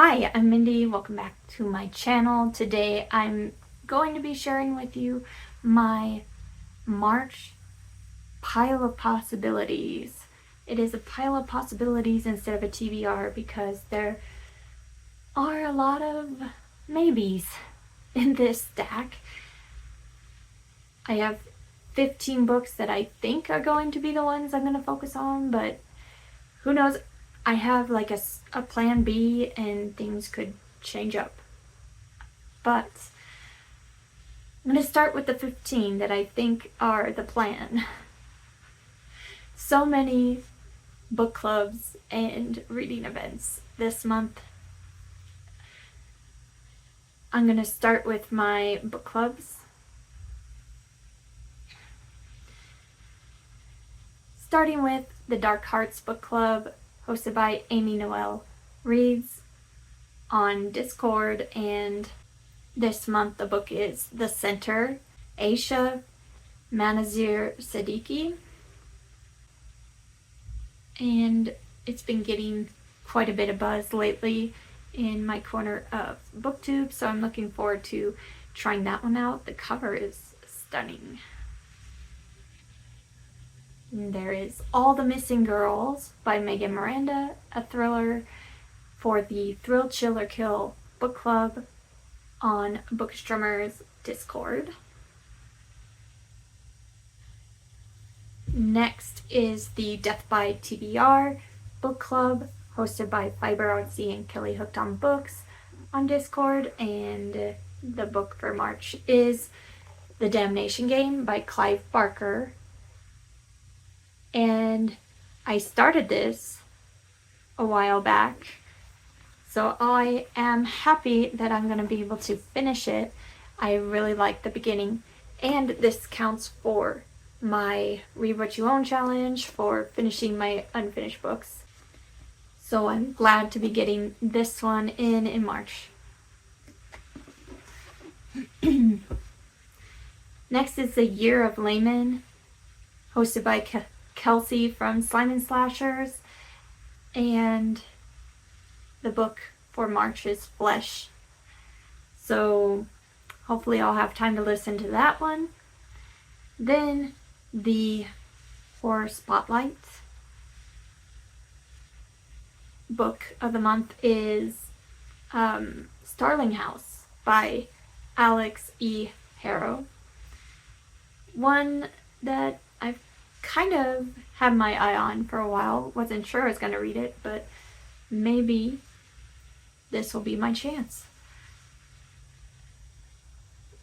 Hi, I'm Mindy. Welcome back to my channel. Today I'm going to be sharing with you my March pile of possibilities. It is a pile of possibilities instead of a TBR because there are a lot of maybes in this stack. I have 15 books that I think are going to be the ones I'm going to focus on, but who knows? I have like a plan B and things could change up. But I'm going to start with the 15 that I think are the plan. So many book clubs and reading events this month. I'm going to start with my book clubs. Starting with the Dark Hearts Book Club, hosted by Amy Noel Reads on Discord, and this month the book is The Center, Aisha Manazir Siddiqui, and it's been getting quite a bit of buzz lately in my corner of BookTube, so I'm looking forward to trying that one out. The cover is stunning. And there is All the Missing Girls by Megan Miranda, a thriller for the Thrill Chill or Kill book club on Bookstrummer's Discord. Next is the Death by TBR book club, hosted by Fiber Artsy and Kelly Hooked on Books on Discord, and the book for March is The Damnation Game by Clive Barker. And I started this a while back, so I am happy that I'm going to be able to finish it. I really like the beginning, and this counts for my Read What You Own challenge for finishing my unfinished books. So I'm glad to be getting this one in March. Next is The Year of Layman, hosted by Kelsey from Slime and Slashers, and the book for March is Flesh. So hopefully I'll have time to listen to that one. Then the Horror Spotlight book of the month is Starling House by Alex E. Harrow. One that I've kind of had my eye on for a while. Wasn't sure I was going to read it, but maybe this will be my chance.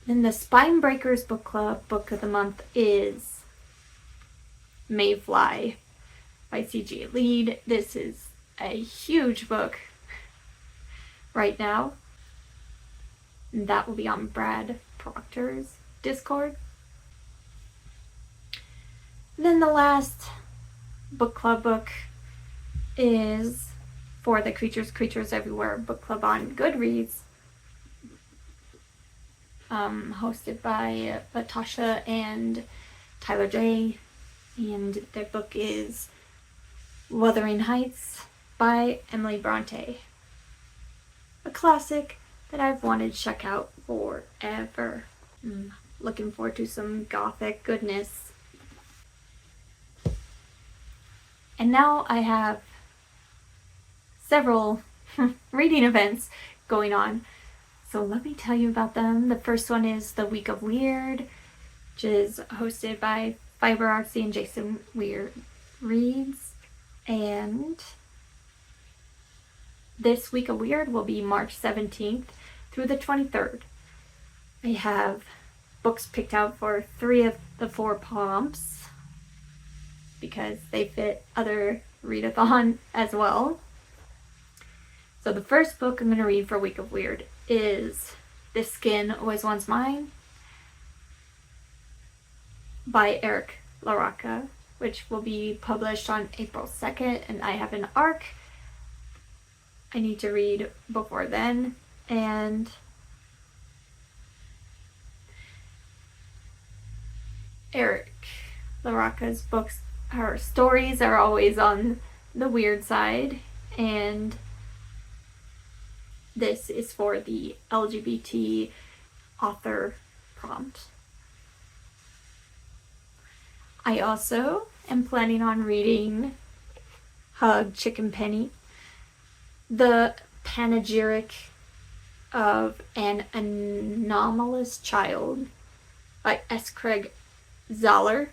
Then the Spine Breakers Book Club book of the month is Mayfly by C.G. Lead. This is a huge book right now. And that will be on Brad Proctor's Discord. Then the last book club book is for the Creatures Everywhere book club on Goodreads, hosted by Latasha and Tyler J. And their book is Wuthering Heights by Emily Bronte. A classic that I've wanted to check out forever. Looking forward to some gothic goodness. And now I have several reading events going on. So let me tell you about them. The first one is the Week of Weird, which is hosted by Fiber Artsy and Jason Weird Reads. And this Week of Weird will be March 17th through the 23rd. I have books picked out for 3 of the 4 prompts because they fit other read-a-thon as well. So the first book I'm going to read for Week of Weird is This Skin Was Once Mine by Eric LaRocca, which will be published on April 2nd, and I have an arc I need to read before then. And Eric LaRocca's books, her stories are always on the weird side, and this is for the LGBT author prompt. I also am planning on reading Hug Chicken Penny, the panegyric of an anomalous child by S. Craig Zahler.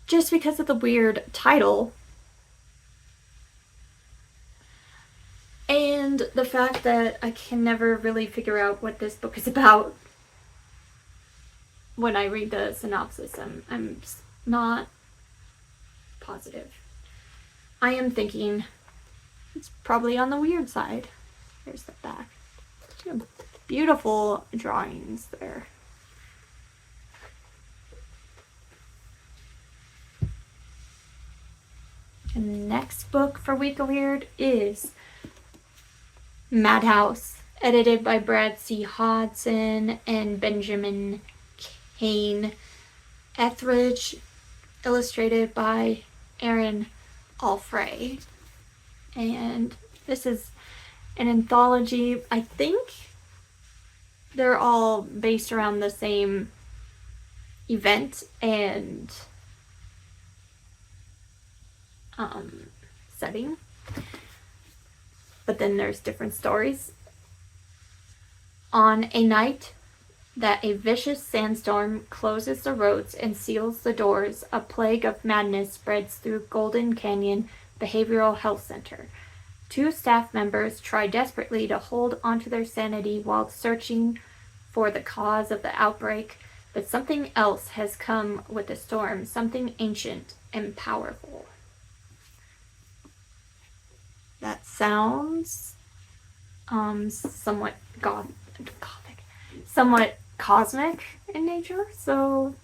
Just because of the weird title and the fact that I can never really figure out what this book is about when I read the synopsis. I'm not positive. I am thinking it's probably on the weird side. Here's the back. Beautiful drawings there. The next book for Week of Weird is Madhouse, edited by Brad C. Hodson and Benjamin Kane. Etheridge, illustrated by Aaron Alfray. And this is an anthology. I think they're all based around the same event and setting, but then there's different stories. On a night that a vicious sandstorm closes the roads and seals the doors, a plague of madness spreads through Golden Canyon Behavioral Health Center. 2 staff members try desperately to hold onto their sanity while searching for the cause of the outbreak, but something else has come with the storm, something ancient and powerful. That sounds somewhat gothic, somewhat cosmic in nature, so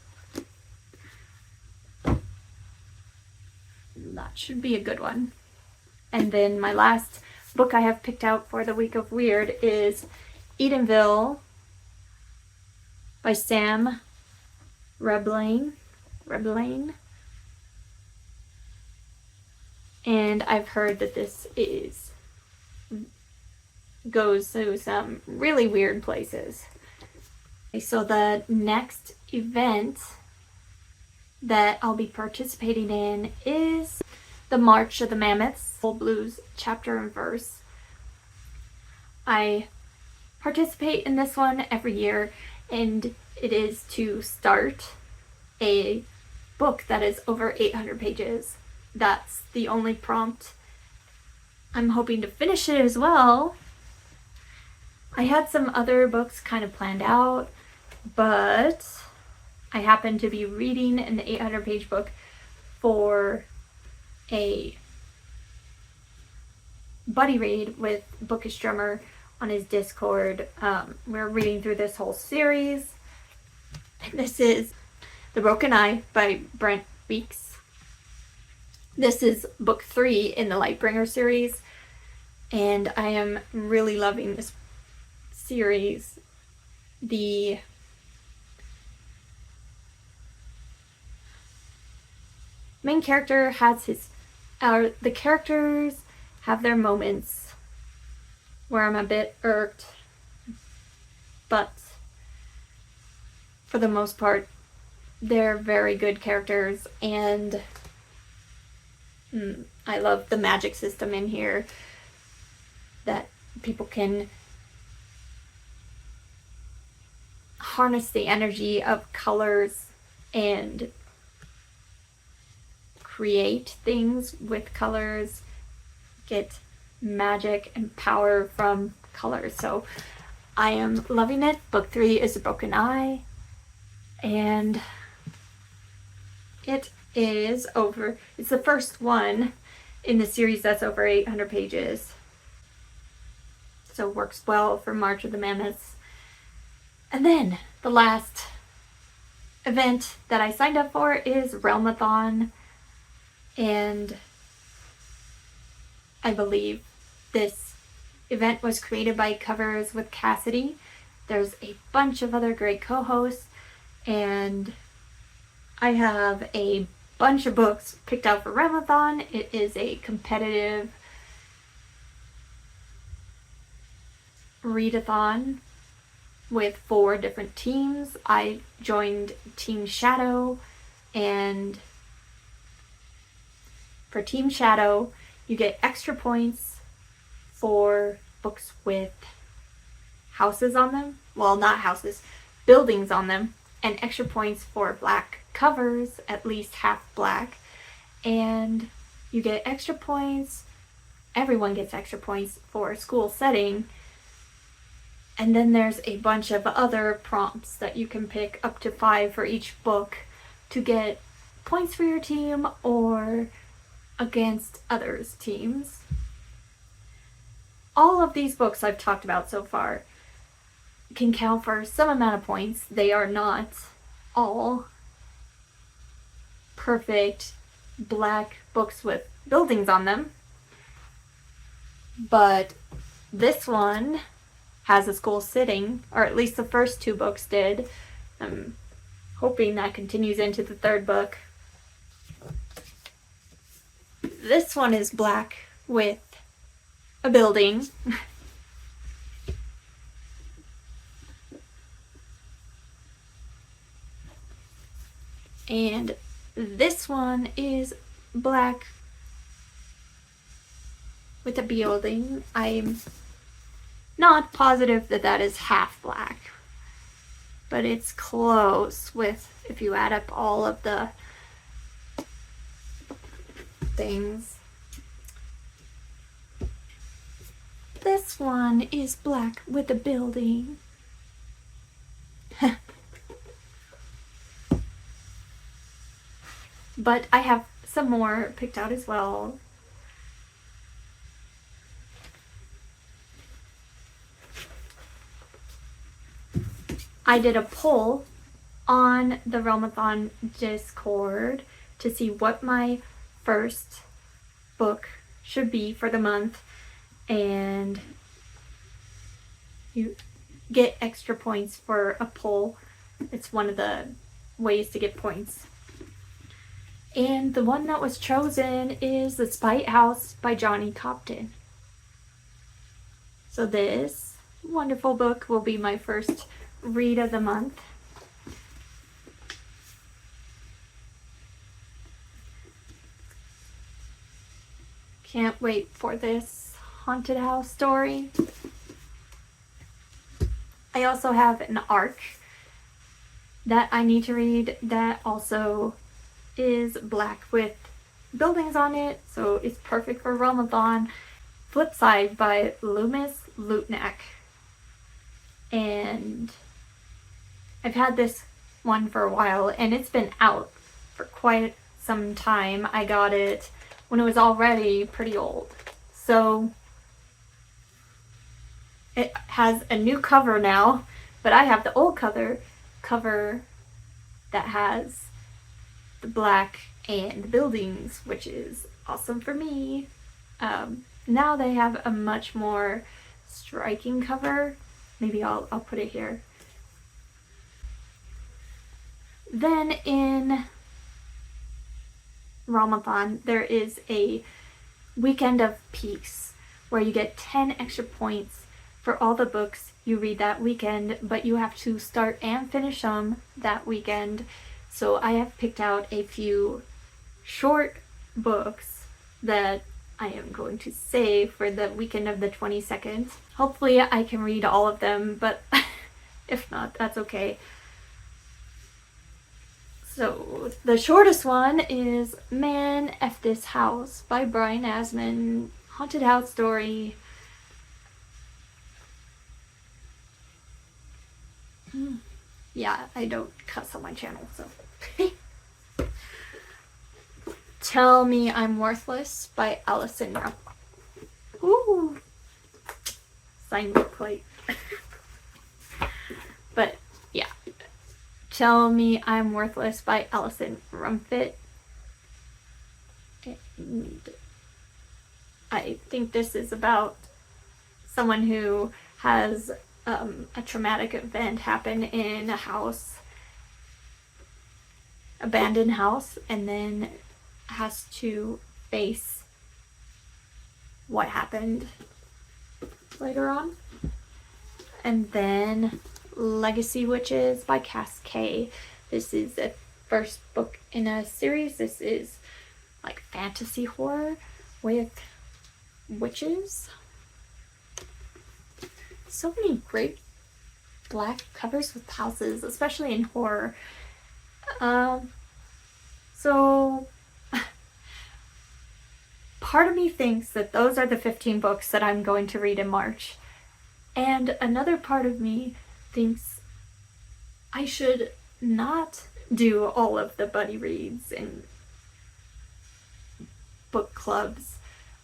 that should be a good one. And then my last book I have picked out for the Week of Weird is Edenville by Sam Reblain. And I've heard that this goes to some really weird places. So the next event that I'll be participating in is the March of the Mammoths, Full Blues chapter and verse. I participate in this one every year, and it is to start a book that is over 800 pages. That's the only prompt. I'm hoping to finish it as well. I had some other books kind of planned out, but I happened to be reading an 800-page book for a buddy read with Bookish Drummer on his Discord. We're reading through this whole series. And this is The Broken Eye by Brent Weeks. This is book 3 in the Lightbringer series, and I am really loving this series. The main character has the characters have their moments where I'm a bit irked, but for the most part, they're very good characters, and I love the magic system in here, that people can harness the energy of colors and create things with colors, get magic and power from colors. So I am loving it. Book 3 is The Broken Eye, and it's the first one in the series that's over 800 pages. So it works well for March of the Mammoths. And then the last event that I signed up for is Realm-A-Thon. And I believe this event was created by Covers with Cassidy. There's a bunch of other great co-hosts, and I have a bunch of books picked out for Realm-A-Thon. It is a competitive read-a-thon with 4 different teams. I joined Team Shadow, and for Team Shadow, you get extra points for books with houses on them. Well, not houses, buildings on them, and extra points for black covers, at least half black. And you get extra points, everyone gets extra points for school setting. And then there's a bunch of other prompts that you can pick, up to 5 for each book, to get points for your team or against others' teams. All of these books I've talked about so far can count for some amount of points. They are not all perfect black books with buildings on them, but this one has a school sitting, or at least the first 2 books did. I'm hoping that continues into the 3rd book. This one is black with a building. And this one is black with a building. I'm not positive that that is half black, but it's close with, if you add up all of the things. This one is black with a building. But I have some more picked out as well. I did a poll on the Realm-A-Thon Discord to see what my first book should be for the month, and you get extra points for a poll. It's one of the ways to get points. And the one that was chosen is The Spite House by Johnny Copton. So this wonderful book will be my first read of the month. Can't wait for this haunted house story. I also have an ARC that I need to read that also is black with buildings on it, so it's perfect for Realm-A-Thon. Flipside by Loomis Lutnack. And I've had this one for a while, and it's been out for quite some time. I got it when it was already pretty old. So it has a new cover now, but I have the old cover that has the black and the buildings, which is awesome for me. Now they have a much more striking cover. Maybe I'll put it here. Then in Realm-A-Thon, there is a Weekend of Peace where you get 10 extra points for all the books you read that weekend, but you have to start and finish them that weekend. So I have picked out a few short books that I am going to save for the weekend of the 22nd. Hopefully I can read all of them, but if not, that's okay. So the shortest one is Man F This House by Brian Asman. Haunted house story. Yeah, I don't cuss on my channel, so. Tell Me I'm Worthless by Allison Rupp. Ooh. Sign me plate. But yeah. Tell Me I'm Worthless by Allison Rumfitt. And I think this is about someone who has a traumatic event happen in a house, abandoned house, and then has to face what happened later on. And then Legacy Witches by Cassidy. This is the first book in a series. This is like fantasy horror with witches. So many great black covers with houses, especially in horror. So part of me thinks that those are the 15 books that I'm going to read in March. And another part of me thinks I should not do all of the buddy reads and book clubs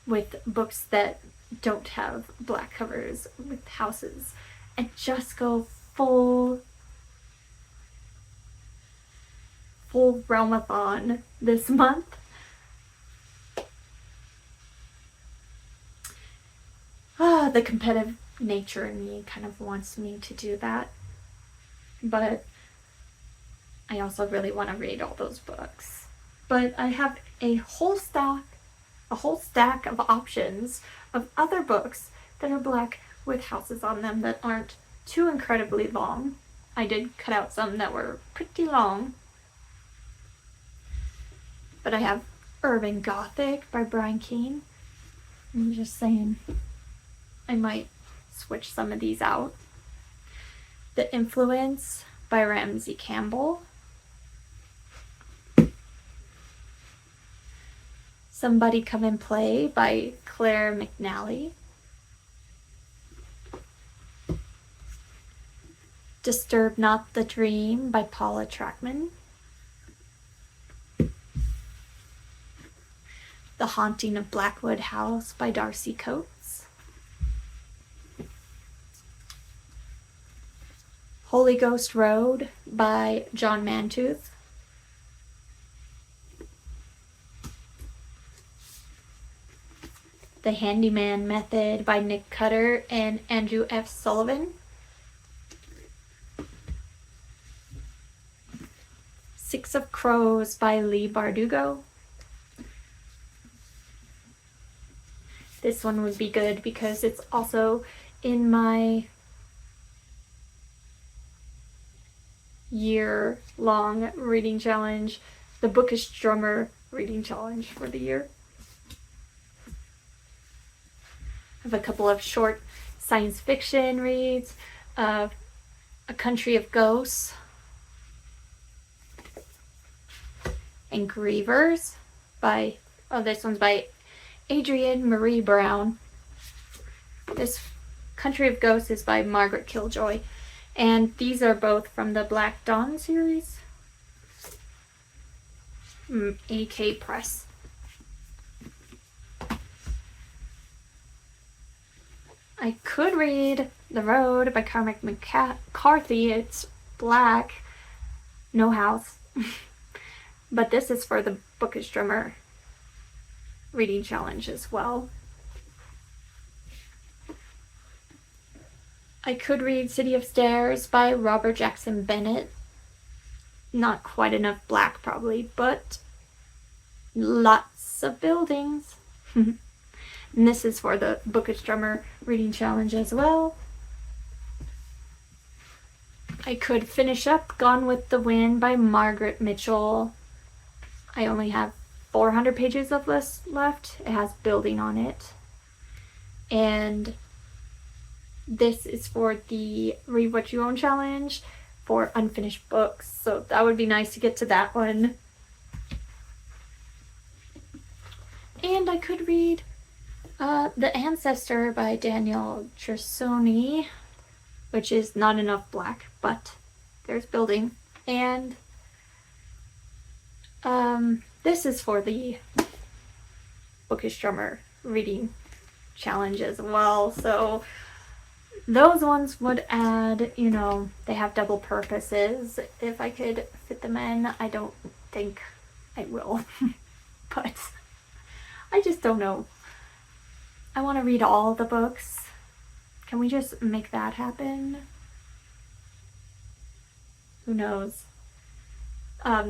with books that don't have black covers with houses, and just go full Realm-A-Thon this month. The competitive nature in me kind of wants me to do that, but I also really want to read all those books. But I have a whole stack of options of other books that are black with houses on them that aren't too incredibly long. I did cut out some that were pretty long. But I have Urban Gothic by Brian Keene. I'm just saying I might switch some of these out. The Influence by Ramsey Campbell. Somebody Come and Play by Claire McNally. Disturb Not the Dream by Paula Trackman. The Haunting of Blackwood House by Darcy Coates. Holy Ghost Road by John Mantooth. The Handyman Method by Nick Cutter and Andrew F. Sullivan. Six of Crows by Lee Bardugo. This one would be good because it's also in my year-long reading challenge, the Bookish Drummer reading challenge for the year. I have a couple of short science fiction reads of A Country of Ghosts and Grievers by, this one's by Adrienne Marie Brown. This Country of Ghosts is by Margaret Killjoy. And these are both from the Black Dawn series. AK Press. I could read The Road by Cormac McCarthy. It's black, no house. But this is for the Bookish Drummer reading challenge as well. I could read City of Stairs by Robert Jackson Bennett. Not quite enough black probably, but lots of buildings. And this is for the Bookish Drummer reading challenge as well. I could finish up Gone with the Wind by Margaret Mitchell. I only have 400 pages of this left. It has building on it. And this is for the Read What You Own challenge for unfinished books. So that would be nice to get to that one. And I could read The Ancestor by Daniel Trussoni, which is not enough black, but there's building. And this is for the Bookish Drummer reading challenge as well. So those ones would add, they have double purposes. If I could fit them in, I don't think I will. But I just don't know. I want to read all the books. Can we just make that happen? Who knows?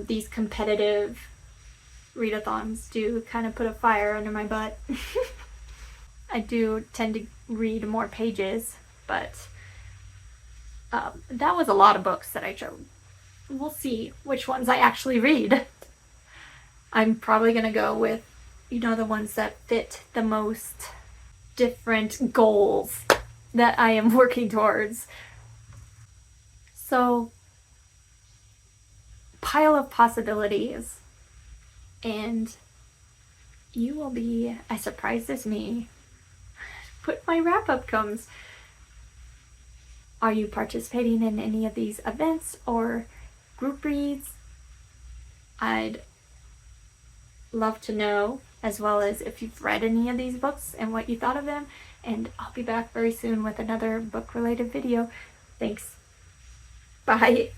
These competitive readathons do kind of put a fire under my butt. I do tend to read more pages, but That was a lot of books that I chose. We'll see which ones I actually read. I'm probably going to go with, the ones that fit the most different goals that I am working towards. So, pile of possibilities. And you will be as surprised as me when my wrap up comes. Are you participating in any of these events or group reads? I'd love to know, as well as if you've read any of these books and what you thought of them. And I'll be back very soon with another book related video. Thanks. Bye.